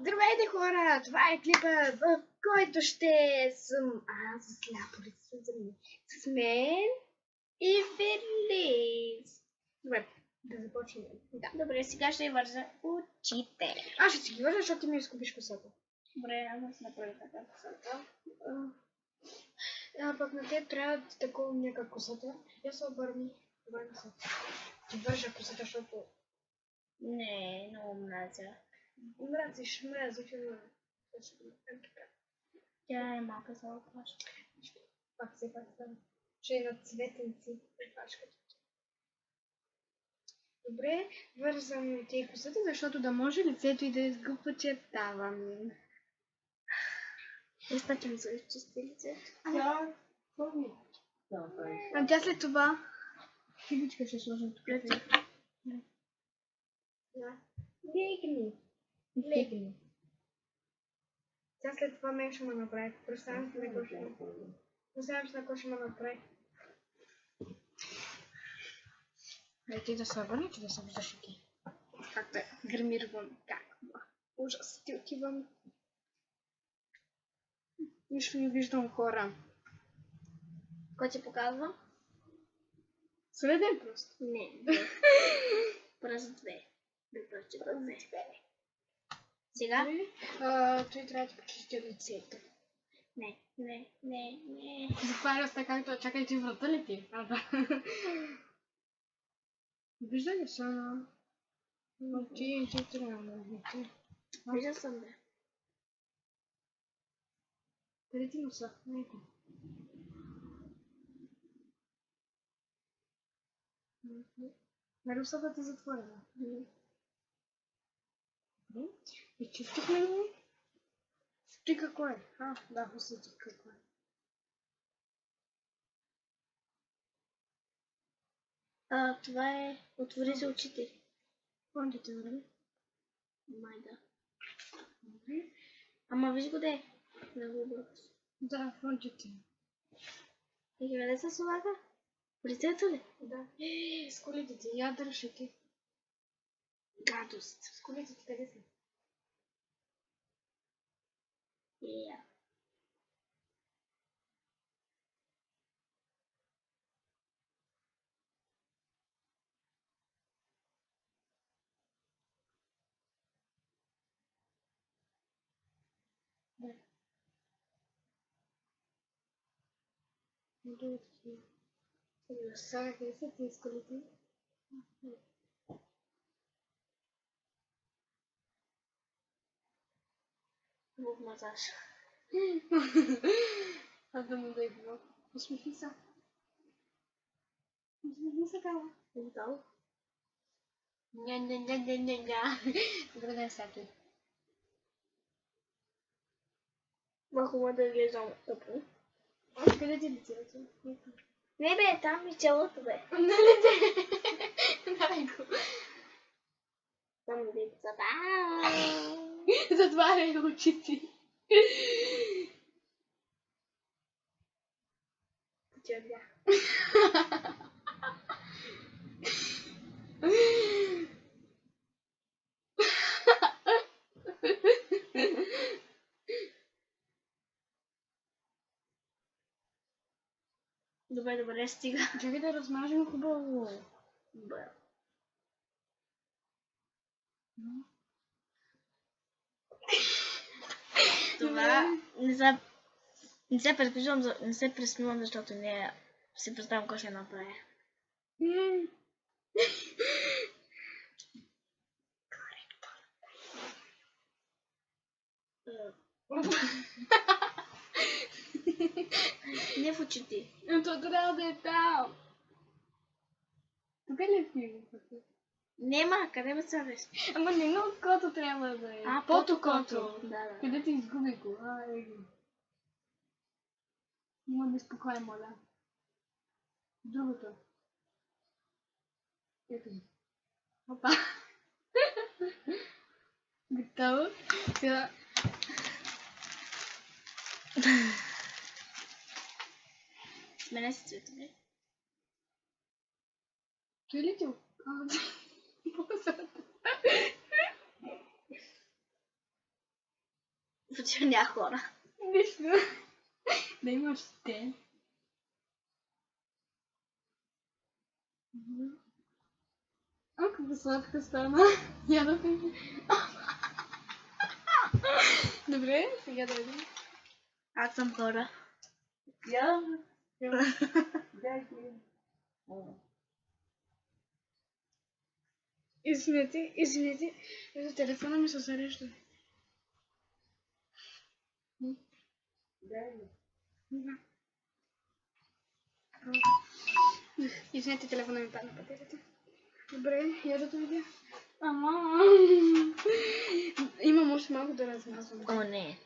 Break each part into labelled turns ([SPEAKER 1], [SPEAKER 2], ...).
[SPEAKER 1] Здравейте хора! Това е клипа, в който ще съм аз с ляпорите с мен и Фелис. Добре, да започнем. Да. Добре, сега ще вържа очите. Аз ще си ги вържа, защото ти ми изкупиш косата. Добре, аз ще направя така косата. Пък на те трябва да такова някак косата. Я се обърни. Обърни се. Ти вържа косата, защото... Не, много мразя. Мразиш, мразиш, тя е малка за опашка. Пак се пак там. Ще е на цветенци опашката. Добре, вързам тези косата, защото да може лицето и да изгубва чертавам. Изпачам за изчисти лицето. А тя след това... Фигичка ще сложим тук. Легни. Легни. Тя след това мен ще ме направи. Представям се на кой ще ме направи. Представям се на кой ще ме направи. Ти да се върни, че да се виждаш и ти. Как да гримирвам. Как? Ужас. Ти отивам. Нищо не виждам хора. Кой ти показва? Следен просто. Не. Просто две. Две. Сега? Той трябва да почисти лицето. Не. Затваря се както чакайте врата ли ти? Вижда ли са на... Ти трябва да видите. Вижда съм, бе. Къде ти носа? Найко. Нали усата ти затворена? Изчистихме ли? Ти какво е? Да, усетих какво е. Това е... Отвори се очите. Фонтите, нали? Май да. Ама виж го де. Много бързо. Да, фонтите. И къде се слага? В лицето ли? Да. С колите ти. Я държите. Гадост. С колите ти къде са? Я. Да. Много такива. Сега къде са ти с колите? В масаж. Аз да му дай било. Усмихни се. Усмихни се, Кала. Долу. Ня. Добре ден, Саки. Малко му да гледам тъпо. Къде ти лицето? Не бе, там и челото бе. Нали де? Дай го. Там лицата. Затваряй очите. Почервя. Добре, стига. Чакай да размажем хубаво. Добре. Това не се пресмивам, защото не си представям какво ще направя. Не в очите. То трябва да е там. Тук ли е филмата? Нема, къде ме слагаш? Ама не на окото трябва да е. Под окото. Да. Къде ти изгуби го? Има безпокой, моля. Другото. Ето ги. Опа. Готово? Сега. Сменя си цветове. Чуй ли ти?
[SPEAKER 2] Почему няма хора?
[SPEAKER 1] Нищо. Да имаш те. Колко сладка стана. Я да пием. Добре, сега да видим.
[SPEAKER 2] Аз съм хора.
[SPEAKER 3] Я?
[SPEAKER 1] Извинете. Ето телефона ми се зарежда. Извинете, телефона ми падна батерията. Добре, я да видя. Ама. Имам още малко да размазвам.
[SPEAKER 2] О, не.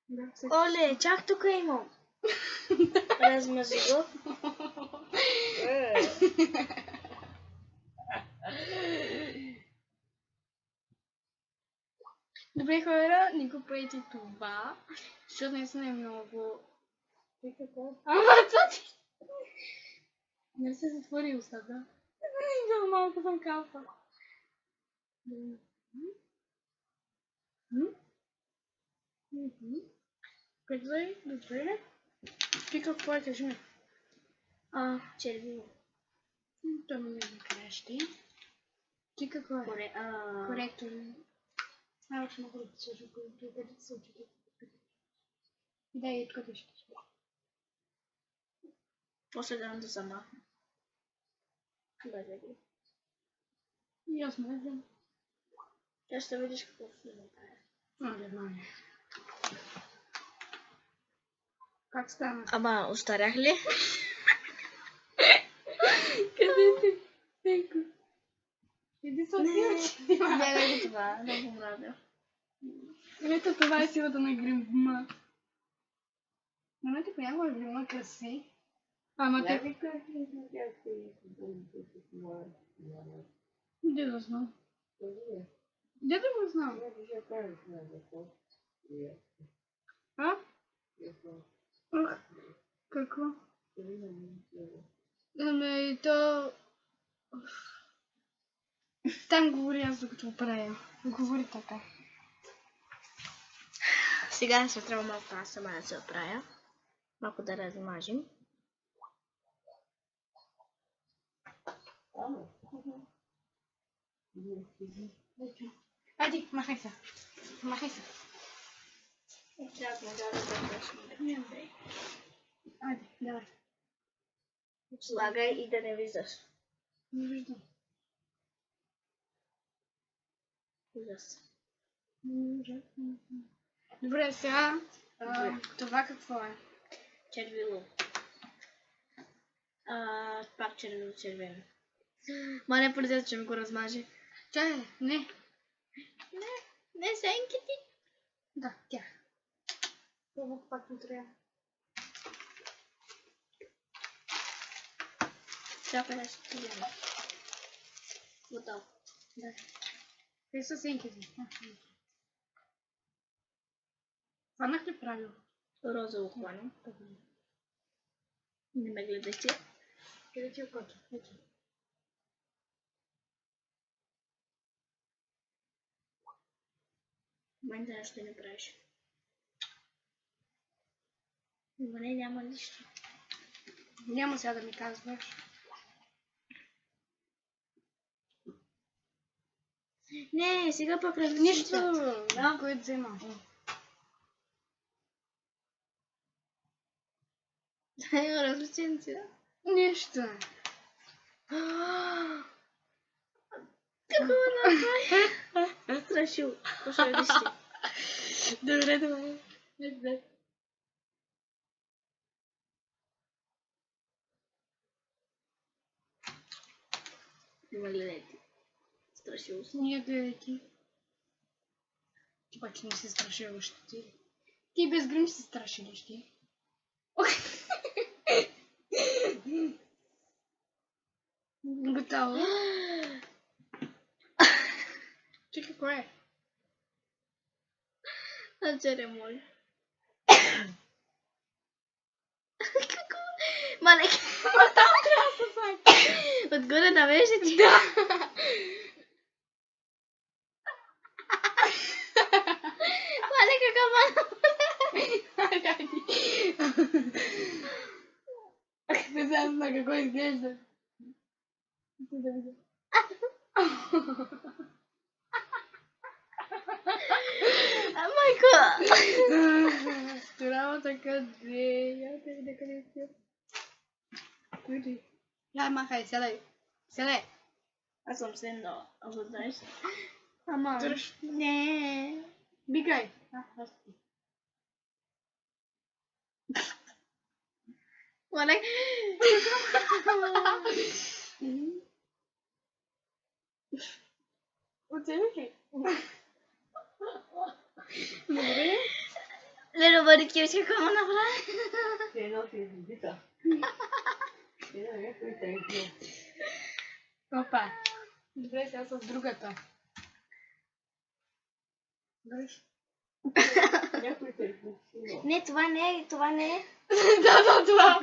[SPEAKER 1] Да,
[SPEAKER 2] Оле, чак тук имам. Размази го.
[SPEAKER 1] Добре, хора, не го правите това, защото наистина е много... Ама, това ти... Не се затвори устата. Много малко съм капа. Добре. Ти какво е, кажи ми?
[SPEAKER 2] Червено.
[SPEAKER 1] Това ми не кращи. Ти какво е? Коректор. Още мога да ти сложа, където се учите. Да, и тук ще ти сложа.
[SPEAKER 2] После да замахна.
[SPEAKER 1] И аз мазям.
[SPEAKER 2] Тя ще видиш какво ще направя.
[SPEAKER 1] Не знам. Как стана?
[SPEAKER 2] Ама, остарях ли?
[SPEAKER 1] Къде си? Тенко. Иди се отиваш.
[SPEAKER 2] Бягай това, да го правя.
[SPEAKER 1] Ето това е силата на грима. Момента понякога грима краси. Ама те... Де да знам? Де да го знам? А? Ох, какво? Ами то... Там говори аз докато правя. Говори така.
[SPEAKER 2] Сега ще трябва малко аз сама да се оправя. Малко да размажем.
[SPEAKER 1] Айди, махай се. Махай се.
[SPEAKER 2] Трябва да започнем.
[SPEAKER 1] Айде, давай.
[SPEAKER 2] Слагай и да не виждаш.
[SPEAKER 1] Не виждам.
[SPEAKER 2] Ужас.
[SPEAKER 1] Добре, сега това какво е?
[SPEAKER 2] Червило. Пак червено. Ма не преди, че ми го размаже.
[SPEAKER 1] Чай, не.
[SPEAKER 2] Не сенките.
[SPEAKER 1] Да, тя. Това пак не трябва.
[SPEAKER 2] Чакай нещо гледам. Готово.
[SPEAKER 1] Да. Те са сенките. Хванах ли правилно?
[SPEAKER 2] Розово хванем. Не ме гледайте.
[SPEAKER 1] Къде ти окото? Ето.
[SPEAKER 2] Момента нещо не правиш. Но не, няма нищо.
[SPEAKER 1] Няма сега да ми казваш.
[SPEAKER 2] Не, сега пък
[SPEAKER 1] Нищо.
[SPEAKER 2] Да.
[SPEAKER 1] Което взема.
[SPEAKER 2] Различенци, да?
[SPEAKER 1] Нищо.
[SPEAKER 2] Какво направи? Страшил. Пошли да ще.
[SPEAKER 1] Добре, добре.
[SPEAKER 2] Не ме гледайте. Страшил се.
[SPEAKER 1] Ние гледай ти. Ти пак не се страшил още ти. Ти без грим си страшил още. Готово. Ти какво е?
[SPEAKER 2] Чере мой. Какво? Малек.
[SPEAKER 1] Там трябва да се слаги.
[SPEAKER 2] Отгоре да веждите?
[SPEAKER 1] Да. Хайде. Не знам на какво изглежда. Да видя.
[SPEAKER 2] Майко!
[SPEAKER 1] Сторавата къде? Я те видя къде си. Види. Я махай, седай. Седай.
[SPEAKER 2] Аз съм седнала, а знаеш. Ама...
[SPEAKER 1] Дръж.
[SPEAKER 2] Не.
[SPEAKER 1] Бигай.
[SPEAKER 2] Олег.
[SPEAKER 1] Оцелики. Добре.
[SPEAKER 2] Лело бъде кирче, какво направи?
[SPEAKER 3] Те носи звезда. Те да някой те е.
[SPEAKER 1] Опа. Добре, сега с другата. Дръж.
[SPEAKER 3] Някой те е.
[SPEAKER 2] Не, това не е, това не е.
[SPEAKER 1] Да, това.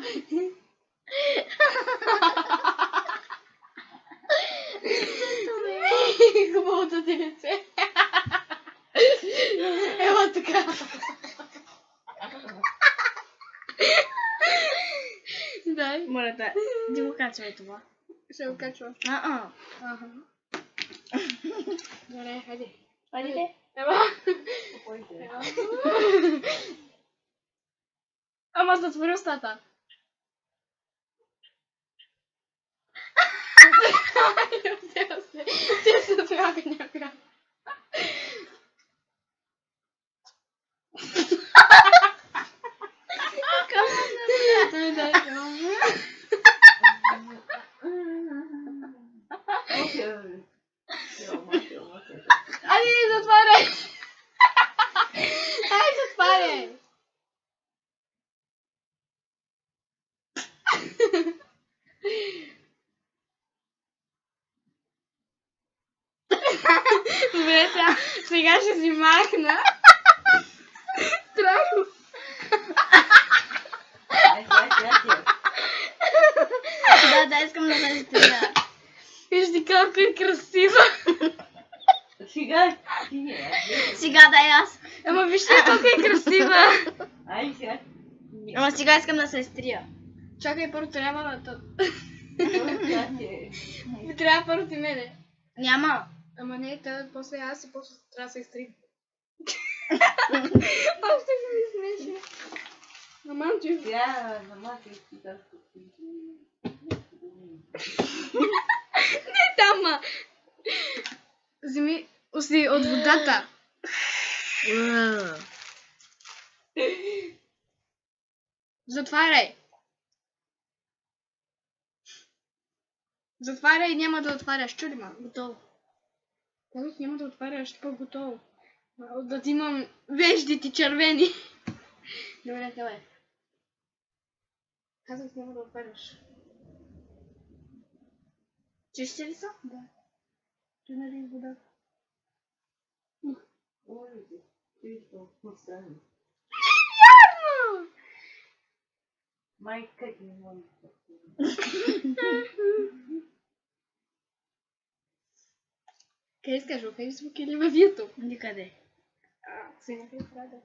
[SPEAKER 1] Хубавото ти лице. Ела така. Дай.
[SPEAKER 2] Моля да, ти го качвай това.
[SPEAKER 1] Ще го качвам.
[SPEAKER 2] Ага.
[SPEAKER 1] Добре, хайде.
[SPEAKER 2] Хайде.
[SPEAKER 1] Ела. Ама затвори устата. Те се смяха някога. Айде, затваряй! Ай, затваряй! Добре, сега ще си махна. Страхно.
[SPEAKER 2] Да, искам да ме стига.
[SPEAKER 1] Вижди колко е красива.
[SPEAKER 3] Сега ти не.
[SPEAKER 2] Сега дай аз.
[SPEAKER 1] Ама вижте колко е красива.
[SPEAKER 3] Ай, сега.
[SPEAKER 2] Ама сега искам да се стрия.
[SPEAKER 1] Чакай, първо трябва да...
[SPEAKER 3] Сега ти е.
[SPEAKER 1] Трябва първо ти мене.
[SPEAKER 2] Няма.
[SPEAKER 1] Ама не, после аз и после трябва да се изтрим. Още ми смеше. Ама ти...
[SPEAKER 3] Сега на мати си да се.
[SPEAKER 1] Не тама. Вземи уси от водата. Затваряй. Затваряй и няма да отваряш. Чули ма, готово. Казах, няма да отваряш, по-готово. Да ти имам веждите червени. Добре, давай. Казах, няма да отваряш.
[SPEAKER 2] Чисти ли са?
[SPEAKER 1] Да. Ти нали водата.
[SPEAKER 3] Ой, ти то посани.
[SPEAKER 1] Вярно!
[SPEAKER 3] Майка ти не може да.
[SPEAKER 1] Къде искаш, окей звук или във YouTube?
[SPEAKER 2] Никъде.
[SPEAKER 1] Сега къде трябва да...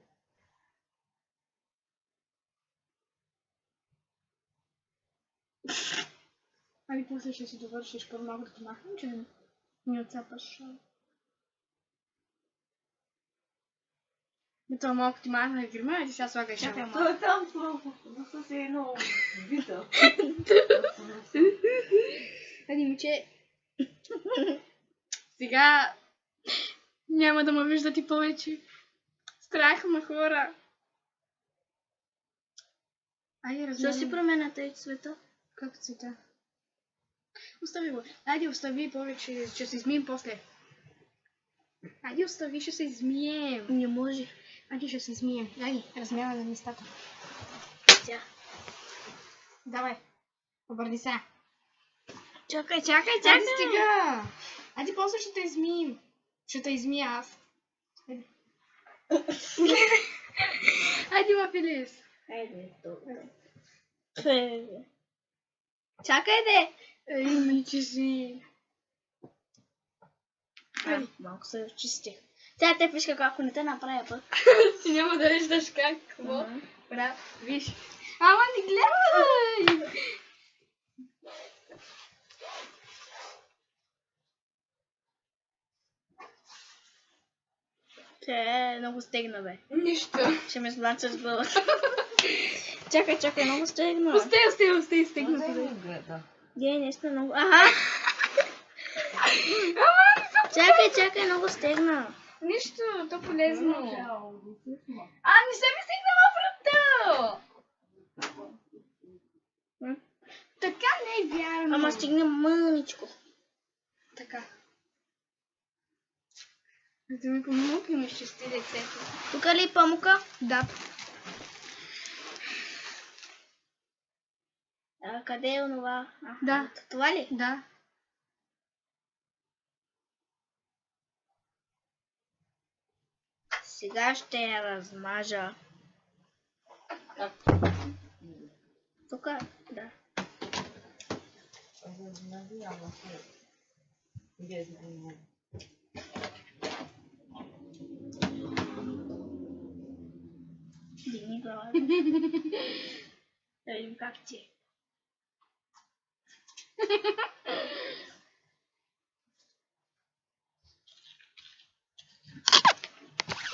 [SPEAKER 1] Ами после ще си довършиш, първо малко да ти махнем, че не отцапаш. Това малко ти махна грима и ти сега слагаш
[SPEAKER 2] Чакай
[SPEAKER 1] шама.
[SPEAKER 3] Това е там, това се едно бита.
[SPEAKER 1] Айде, момче. Сега няма да ме виждате повече. Страх ме хора. Айде,
[SPEAKER 2] Защо си променяте и цвета?
[SPEAKER 1] Как цвета? Остави го. Айде, остави повече, ще се измием после. Айде, остави, ще се измием.
[SPEAKER 2] Не може.
[SPEAKER 1] Айде, ще се измием. Айде, размяна на местата.
[SPEAKER 2] Тя.
[SPEAKER 1] Давай. Обърни се.
[SPEAKER 2] Чакай.
[SPEAKER 1] Айде, стига. Айде, после ще те измием. Ще те измия аз. Айде. Айде, Мапилис.
[SPEAKER 3] Айде, толкова.
[SPEAKER 2] Чакай де.
[SPEAKER 1] Ей, мичи си.
[SPEAKER 2] Малко се чистих. Сега те виж ако не те направя пък.
[SPEAKER 1] Ти няма да виждаш как, какво.
[SPEAKER 2] Мгм.
[SPEAKER 1] Бра, виж. Ама не гледай!
[SPEAKER 2] Те много стегна, бе.
[SPEAKER 1] Нищо.
[SPEAKER 2] Ще ме злачаш главата. Чакай, много стегна.
[SPEAKER 1] Остай,
[SPEAKER 3] Да
[SPEAKER 1] стегнато да е.
[SPEAKER 3] го гледа.
[SPEAKER 2] Гей, нещо много... Аха! Чакай, много стегна.
[SPEAKER 1] Нищо, то полезно.
[SPEAKER 3] Чао,
[SPEAKER 1] Не се ми стигнала врата!
[SPEAKER 2] М?
[SPEAKER 1] Така не е вярно.
[SPEAKER 2] Ама стигна мъничко.
[SPEAKER 1] Така. Да ми помогне ми щасти децето.
[SPEAKER 2] Тук ли е памука?
[SPEAKER 1] Да.
[SPEAKER 2] Къде е онова?
[SPEAKER 1] Да.
[SPEAKER 2] Това ли?
[SPEAKER 1] Да.
[SPEAKER 2] Сега ще я размажа. Тук, да.
[SPEAKER 3] Надявам се. Без го.
[SPEAKER 2] Дигни глава. Да видим как ти е.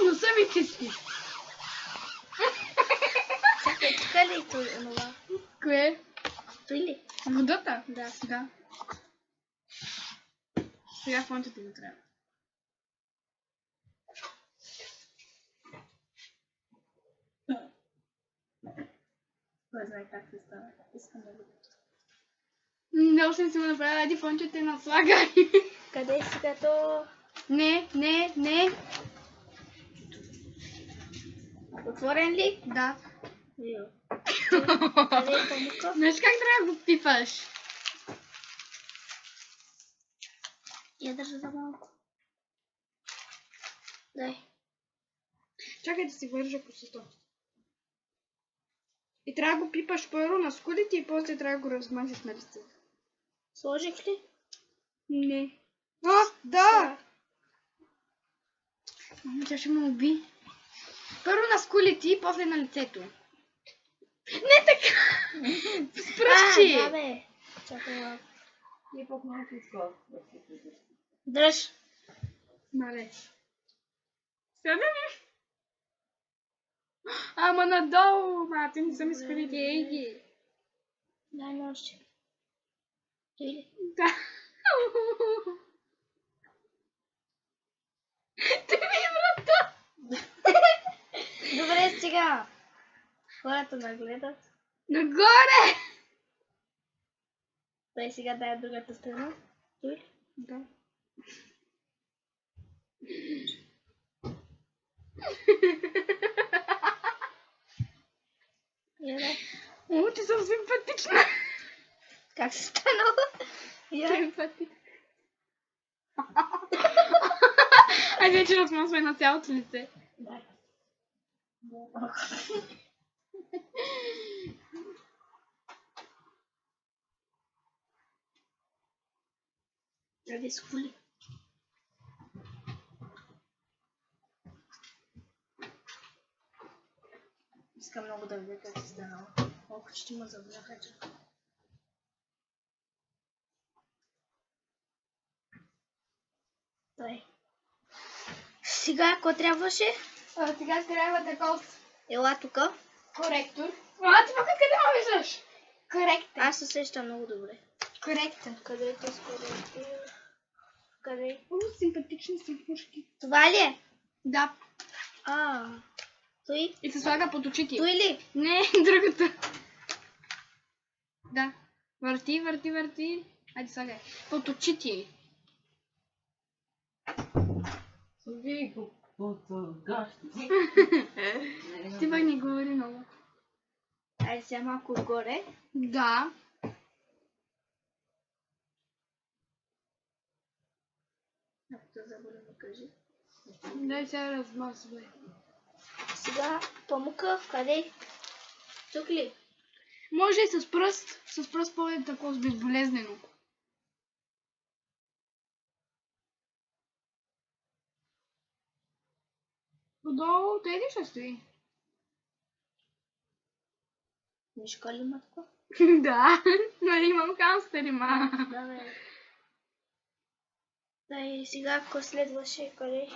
[SPEAKER 1] Но са ми чисти.
[SPEAKER 2] Чакай, тук ли е той онова?
[SPEAKER 1] Кое?
[SPEAKER 2] Той ли?
[SPEAKER 1] Водата?
[SPEAKER 2] Да.
[SPEAKER 1] Да. Сега фонтите го трябва.
[SPEAKER 2] Кой знае как се става. Искам да го...
[SPEAKER 1] Не, още не си го направила. Айде фонтите наслагай.
[SPEAKER 2] Къде е сега то?
[SPEAKER 1] Не.
[SPEAKER 2] Отворен ли?
[SPEAKER 1] Да.
[SPEAKER 2] Йо. Къде е памука?
[SPEAKER 1] Знаеш как трябва да го пипаш?
[SPEAKER 2] Я държа за малко. Дай.
[SPEAKER 1] Чакай да си вържа косото. И трябва да го пипаш първо на скулите и после трябва да го размажеш на лицето.
[SPEAKER 2] Сложих ли?
[SPEAKER 1] Не. Да! Тя ще ме уби. Първо на скулите и после на лицето. Не така! С пръщи!
[SPEAKER 2] Да, бе. Чакай малко.
[SPEAKER 3] И пък малко иска.
[SPEAKER 2] Дръж.
[SPEAKER 1] Мале. Сега ми. Ама надолу, мати, не съм изхвалите, ей ги.
[SPEAKER 2] Дай ми още. Той ли?
[SPEAKER 1] Да. Ти ми врата!
[SPEAKER 2] Добре, сега. Хората нагледат.
[SPEAKER 1] Нагоре!
[SPEAKER 2] Дай сега дай другата страна. Той ли?
[SPEAKER 1] Да.
[SPEAKER 2] Я дай.
[SPEAKER 1] О, ти съм симпатична.
[SPEAKER 2] Как се станало? Я.
[SPEAKER 1] Симпатична. Айде вече размазвай на цялото лице.
[SPEAKER 2] Дай. Айде скули. Искам много да видя как се станало. Колко ще има завляха, че. Дай. Сега, какво трябваше?
[SPEAKER 1] Сега трябва таков
[SPEAKER 2] Ела тука.
[SPEAKER 1] коректор. Ти пък къде ме виждаш? Коректор.
[SPEAKER 2] Аз се сещам много добре.
[SPEAKER 1] Коректор.
[SPEAKER 2] Къде е този коректор? Къде е?
[SPEAKER 1] Симпатични са пушки.
[SPEAKER 2] Това ли е?
[SPEAKER 1] Да.
[SPEAKER 2] Той?
[SPEAKER 1] И се слага под очите.
[SPEAKER 2] Той ли?
[SPEAKER 1] Не, другата. Да. Върти. Айде слагай. Под очите.
[SPEAKER 3] Сложи го под гащи.
[SPEAKER 1] Ти пък не говори много.
[SPEAKER 2] Айде сега малко отгоре.
[SPEAKER 1] Да.
[SPEAKER 2] Ако те заболя ми кажи.
[SPEAKER 1] Дай сега размазвай.
[SPEAKER 2] Сега памука, къде? Тук ли?
[SPEAKER 1] Може и с пръст. С пръст по-е такова безболезнено. Отдолу Теди ще стои.
[SPEAKER 2] Мишка ли има такова?
[SPEAKER 1] Да, но имам хамстери, ма.
[SPEAKER 2] Да, бе. Да, и сега ако следваше къде?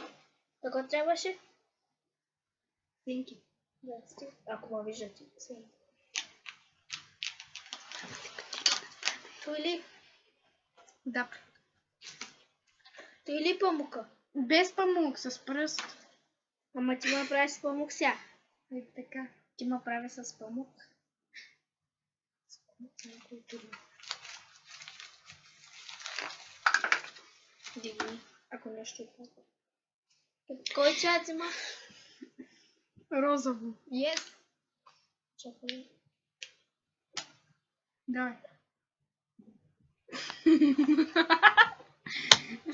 [SPEAKER 2] Какво трябваше?
[SPEAKER 1] Синки.
[SPEAKER 2] Да, стига. Ако ме виждате. Синки. Той ли?
[SPEAKER 1] Да.
[SPEAKER 2] Той ли памука?
[SPEAKER 1] Без памук, с пръст.
[SPEAKER 2] Ама ти ме прави с памук сега.
[SPEAKER 1] Е така.
[SPEAKER 2] Ти ме прави с памук. С памук не е културно. Дигни, ако нещо е. Кой цвят взема?
[SPEAKER 1] Розово.
[SPEAKER 2] Yes. Чакай.
[SPEAKER 1] Давай.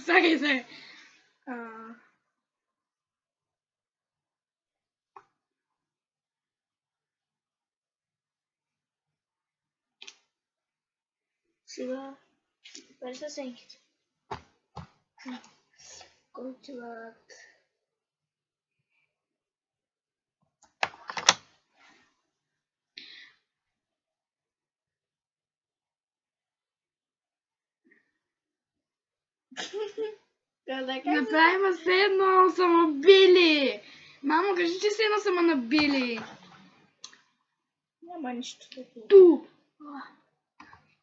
[SPEAKER 1] Сагай.
[SPEAKER 2] Сега пари са сенките. Кой цвят?
[SPEAKER 1] Направи ме все едно са ме били. Мамо, кажи, че все едно са ме набили.
[SPEAKER 2] Няма нищо такова.
[SPEAKER 1] Ту!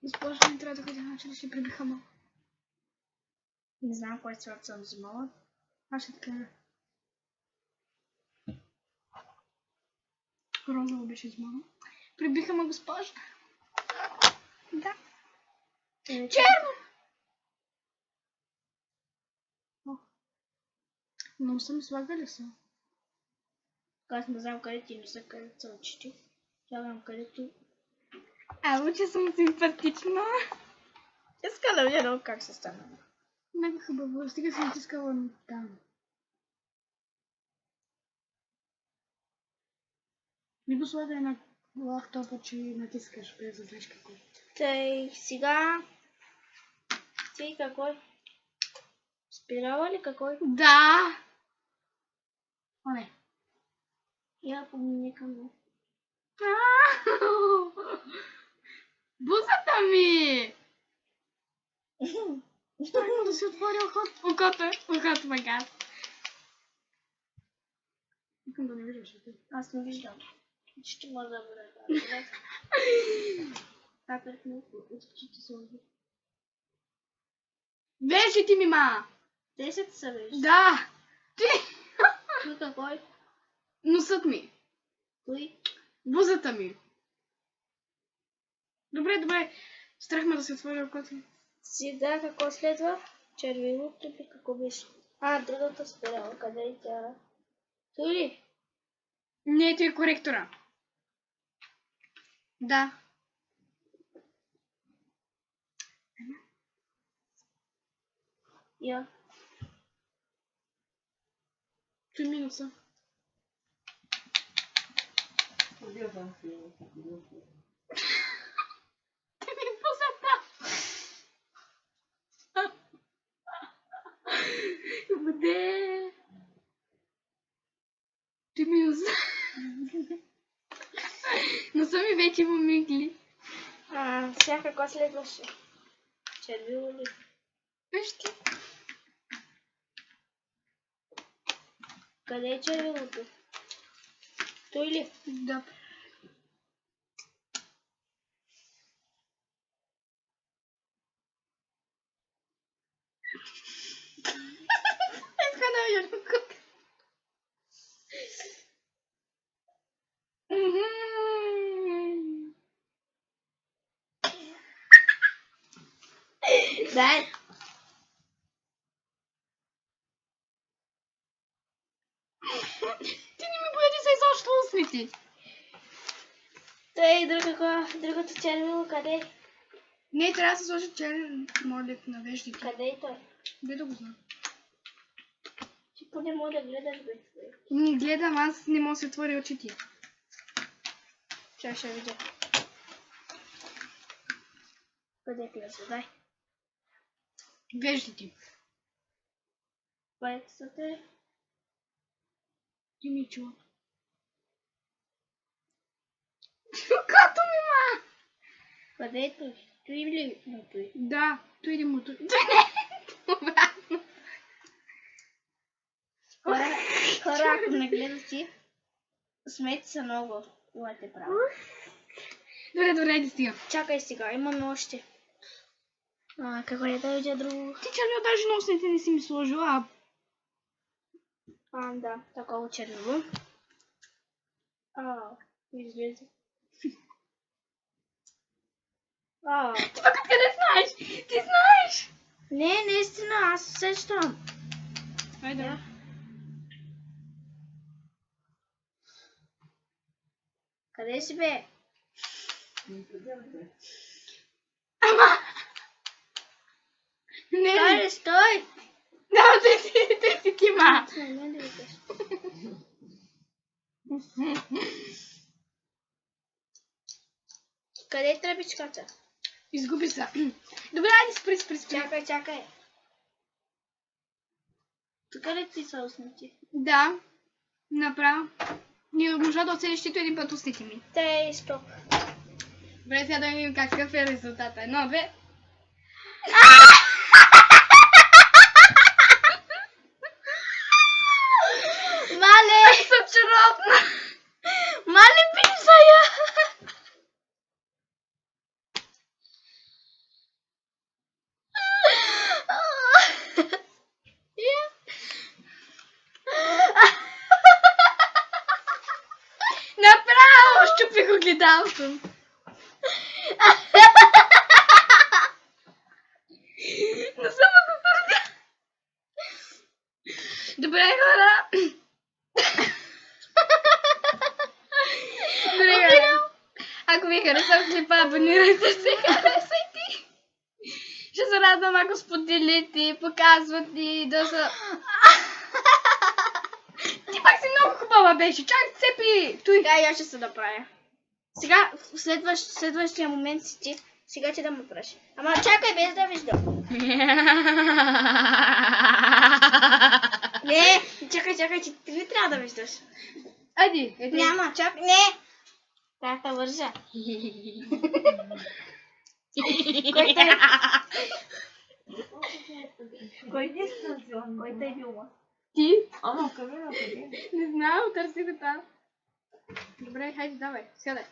[SPEAKER 1] Госпожа, не трябва да ходя, че да ще прибиха малко.
[SPEAKER 2] Не знам кой цвят съм взимала.
[SPEAKER 1] Аз ще така. Розово беше измама. Прибиха ме, госпожа. Да. Черно! Но съм слагали са.
[SPEAKER 2] Аз не знам къде ти не са, къде са очите. Слагам където.
[SPEAKER 1] Че съм симпатична.
[SPEAKER 2] Иска да видя как се стана.
[SPEAKER 1] Много хубаво. Стига съм натискала там. Не го слагай на лаптопа, че натискаш без да знаеш какво.
[SPEAKER 2] Тъй, сега... Ти какой? Спирала ли какой?
[SPEAKER 1] Да! Не.
[SPEAKER 2] Я помня към мен.
[SPEAKER 1] Бузата ми! Що има да си отвори окото ме газ. Искам да не виждаш.
[SPEAKER 2] Аз не виждам. Ще ме забравя. Как ми очите се уви.
[SPEAKER 1] Вежите ми, ма!
[SPEAKER 2] 10 са вижда.
[SPEAKER 1] Да! Ти!
[SPEAKER 2] Той какой?
[SPEAKER 1] Носът ми.
[SPEAKER 2] Той?
[SPEAKER 1] Бузата ми. Добре. Страх ме да се отвори окото.
[SPEAKER 2] Сега какво следва? Червилото или какво беше? Другата спирала. Къде е тя? Той ли?
[SPEAKER 1] Не, той е коректора. Да.
[SPEAKER 2] Я.
[SPEAKER 1] 3 минуса. Ти ми бузата! Бъде! 3 минуса. Но са ми вече момигли.
[SPEAKER 2] Сега какво следваше? Червило ли?
[SPEAKER 1] Виж ти.
[SPEAKER 2] Къде е червилото? Той ли?
[SPEAKER 1] Да. Иска да видя кук.
[SPEAKER 2] Дай!
[SPEAKER 1] Ти не ми бъде се изобщо устните.
[SPEAKER 2] Тъй, другото червило къде?
[SPEAKER 1] Не, трябва да се сложи черен молек на веждите.
[SPEAKER 2] Къде е той?
[SPEAKER 1] Де да го знам.
[SPEAKER 2] Ти поне може да гледаш бе.
[SPEAKER 1] Не гледам, аз не мога да се отворя очите.
[SPEAKER 2] Чай ще видя. Къде влезе? Дай.
[SPEAKER 1] Веждите.
[SPEAKER 2] Паецата е.
[SPEAKER 1] Ничего. Като ми ма?
[SPEAKER 2] Къде е той? Той или му той?
[SPEAKER 1] Да, той или му той. Обратно.
[SPEAKER 2] Хора, ако не гледате, смейте се много. Имате право.
[SPEAKER 1] Добре, да стига.
[SPEAKER 2] Чакай сега, имаме още. Какво е да видя друго?
[SPEAKER 1] Ти червил даже носните не си ми сложила.
[SPEAKER 2] Да, такова червило. Излезе.
[SPEAKER 1] Ти пък откъде знаеш? Ти знаеш!
[SPEAKER 2] Не, наистина, аз се сещам.
[SPEAKER 1] Айде.
[SPEAKER 2] Къде си бе?
[SPEAKER 1] Ама! Не,
[SPEAKER 2] Хайде, стой!
[SPEAKER 1] да, те си ти ма.
[SPEAKER 2] Къде е тръбичката?
[SPEAKER 1] Изгуби се. Добре, айде спри.
[SPEAKER 2] Чакай. Тук ли ти са уснати?
[SPEAKER 1] Да, направо. Не можа да оцелиш тито един път устите ми.
[SPEAKER 2] Те стоп.
[SPEAKER 1] Добре, сега да видим какъв е резултата. 1, 2.
[SPEAKER 2] Мале!
[SPEAKER 1] Съм чаровна!
[SPEAKER 2] Мале, писа я!
[SPEAKER 1] Направо щупих огледалото. Не съм го сърдя. Добре, хора. Добре, хора. Ако ви харесва клипа, абонирайте се, харесайте. Ще се радвам, ако споделите, показвате, да са... Ти пак си много хубава беше. Чакай, цепи! Той.
[SPEAKER 2] Да, я ще се направя. Сега, в следващия момент си ти. Сега ти да ме праш. Ама чакай, без да виждам. Не, чакай, ти не трябва да виждаш.
[SPEAKER 1] Айди,
[SPEAKER 2] Няма, чакай, не! Така вържа. Кой те? Кой ти е станцион? Кой те е бил?
[SPEAKER 1] Ти?
[SPEAKER 3] Ама камера къде?
[SPEAKER 1] Не знам, търси го там. Добре, хайде, давай, сядай.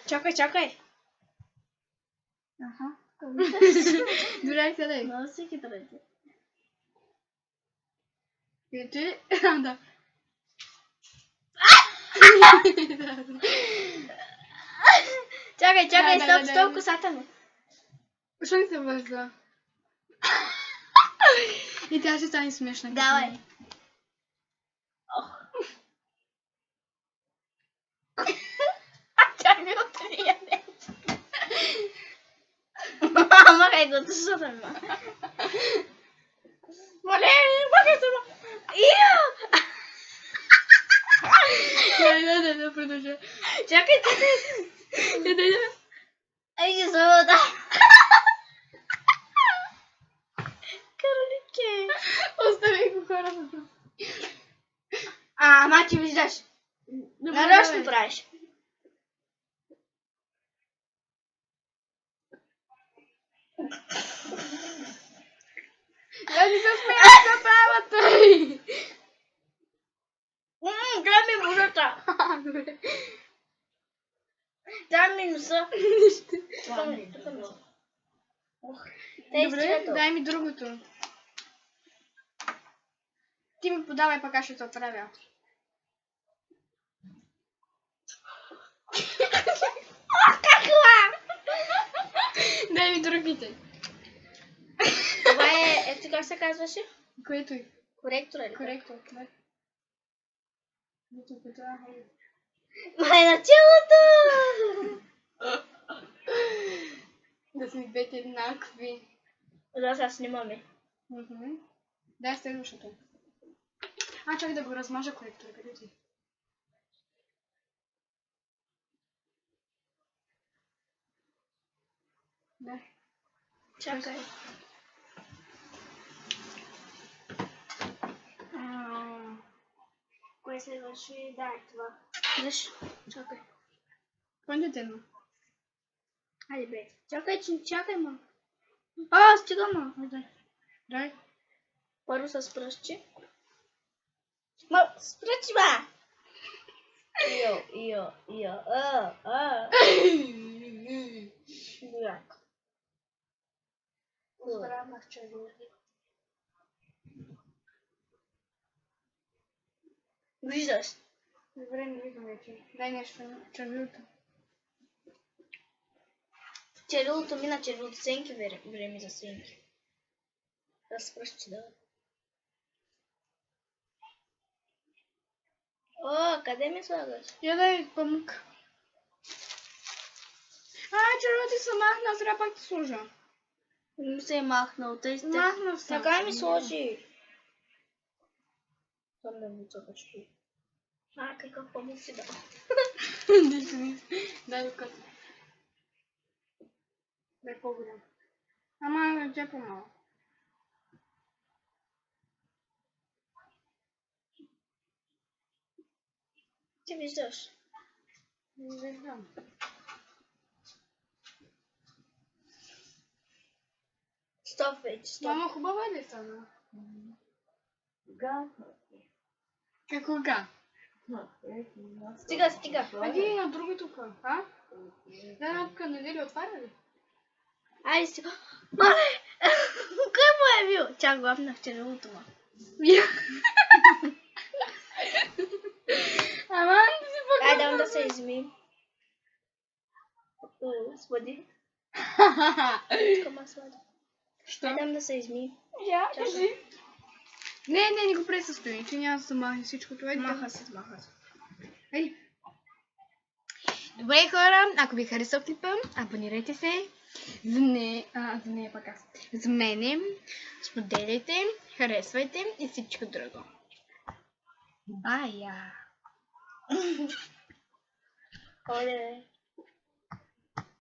[SPEAKER 2] Чакай.
[SPEAKER 1] Аха. Добре, сядай.
[SPEAKER 2] Много си хитрете.
[SPEAKER 1] И ти? Да.
[SPEAKER 2] Чакай,
[SPEAKER 1] Да,
[SPEAKER 2] стоп, косата ми.
[SPEAKER 1] Защо не се върза? И тя ще стане смешна.
[SPEAKER 2] Давай. Тя ми отрия нещо. Махай го, защото ми маха. Мале, махай се ма.
[SPEAKER 1] Да, продължа.
[SPEAKER 2] Чакай.
[SPEAKER 1] Да.
[SPEAKER 2] Айде завода. Каролике.
[SPEAKER 1] Остави го хората.
[SPEAKER 2] Ама ти виждаш. Нарочно правиш.
[SPEAKER 1] Я не се смея да правя той.
[SPEAKER 2] Гледай ми мужата.
[SPEAKER 1] Добре.
[SPEAKER 2] Дай ми носа.
[SPEAKER 1] Добре, дай ми другото. Ти ми подавай, пък аз ще те оправя. Дай ми другите.
[SPEAKER 2] Това е, ето как се казваше?
[SPEAKER 1] Което е?
[SPEAKER 2] Коректора ли?
[SPEAKER 1] Коректор. Да.
[SPEAKER 2] Май на челото!
[SPEAKER 1] Да сме двете еднакви.
[SPEAKER 2] Да, сега снимаме.
[SPEAKER 1] Дай следващото. Чакай да го размажа коректора. Къде ти? Да.
[SPEAKER 2] Чакай. Кое кое следваше? Да, е това. Виж, чакай.
[SPEAKER 1] Кой детено?
[SPEAKER 2] Хайде, бе. Чакай, ма. А, стига, ма.
[SPEAKER 1] Дай.
[SPEAKER 2] Първо с пръстче. Ма, спръчи, ма! Йо. Як. Здравах, че виждаш.
[SPEAKER 1] Добре, не виждам вече. Дай нещо. Червилото.
[SPEAKER 2] Червилото мина, червилото сенки, време за сенки. Разпръщи да. О, къде ми слагаш?
[SPEAKER 1] Я дай памук. Червилото се махна, сега пак ти сложа.
[SPEAKER 2] Не се е махнал, тъй сте.
[SPEAKER 1] Махна се.
[SPEAKER 2] Така ми сложи. Там да ми чакаш тук. Какъв памук си дал?
[SPEAKER 1] Дай докато. Дай по-голям. Ама, где по-малко?
[SPEAKER 2] Ти виждаш?
[SPEAKER 1] Не виждам.
[SPEAKER 2] Стоп вече, стоп.
[SPEAKER 1] Мама, хубава ли стана?
[SPEAKER 3] Га.
[SPEAKER 1] Какво га?
[SPEAKER 2] Стига.
[SPEAKER 1] Айди на друго тук, а? Да, на тук не ли отваря ли?
[SPEAKER 2] Айде стига. Мале! Кой му е бил? Чак главна в червилото ма.
[SPEAKER 1] Ама, не си пък.
[SPEAKER 2] Айде дам да се изми. Господи. Кама слади.
[SPEAKER 1] Що?
[SPEAKER 2] Айде дам да се изми.
[SPEAKER 1] Я, кажи. Не го пресъстои, че няма да се махне всичко това.
[SPEAKER 2] Маха се.
[SPEAKER 1] Ей. Добре, хора, ако ви харесал клипа, абонирайте се. За мене, споделяйте, харесвайте и всичко друго. Бая!
[SPEAKER 2] Оле.